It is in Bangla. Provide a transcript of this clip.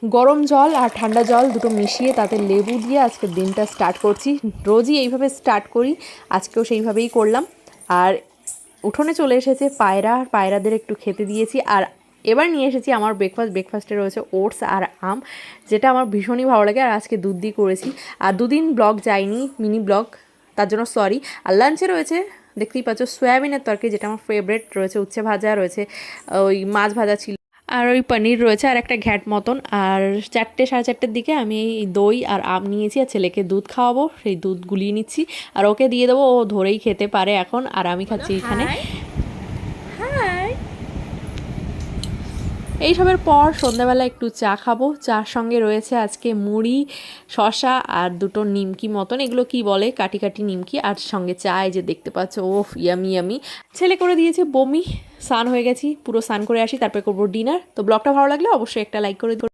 গরম জল আর ঠান্ডা জল দুটো মিশিয়ে তাতে লেবু দিয়ে আজকের দিনটা স্টার্ট করছি। রোজই এইভাবে স্টার্ট করি, আজকেও সেইভাবেই করলাম। আর উঠোনে চলে এসেছে পায়রা, পায়রাদের একটু খেতে দিয়েছি। আর এবার নিয়ে এসেছি আমার ব্রেকফাস্টে রয়েছে ওটস আর আম, যেটা আমার ভীষণই ভালো লাগে। আর আজকে দুধ দিয়ে করেছি। আর দুদিন ব্লগ যায়নি, মিনি ব্লগ, তার জন্য সরি। আর লাঞ্চে রয়েছে দেখতেই পাচ্ছ সোয়াবিনের তরকারি, যেটা আমার ফেভারিট, রয়েছে উচ্ছে ভাজা, রয়েছে ওই মাছ ভাজা ছিল, আর ওই পনির রয়েছে, আর একটা ঘ্যাট মতন। আর 4টে সাড়ে 4টের দিকে আমি এই দই আর আম নিয়েছি, আর ছেলেকে দুধ খাওয়াবো, সেই দুধ গুলিয়ে নিচ্ছি আর ওকে দিয়ে দেবো, ও ধরেই খেতে পারে এখন। আর আমি খাচ্ছি এখানে। এইসবের পর সন্ধ্যাবেলা একটু চা খাবো। চার সঙ্গে রয়েছে আজকে মুড়ি, শসা আর দুটো নিমকি মতন, এগুলো কি বলে, কাটি কাটি নিমকি, আর সঙ্গে চা, এই যে দেখতে পাচ্ছ। ওফ, ইয়ামি ইয়ামি। ছেলে করে দিয়েছে বমি। স্নান হয়ে গেছি, পুরো স্নান করে আসি, তারপরে করবো ডিনার। তো ব্লগটা ভালো লাগলে অবশ্যই একটা লাইক করে দিও।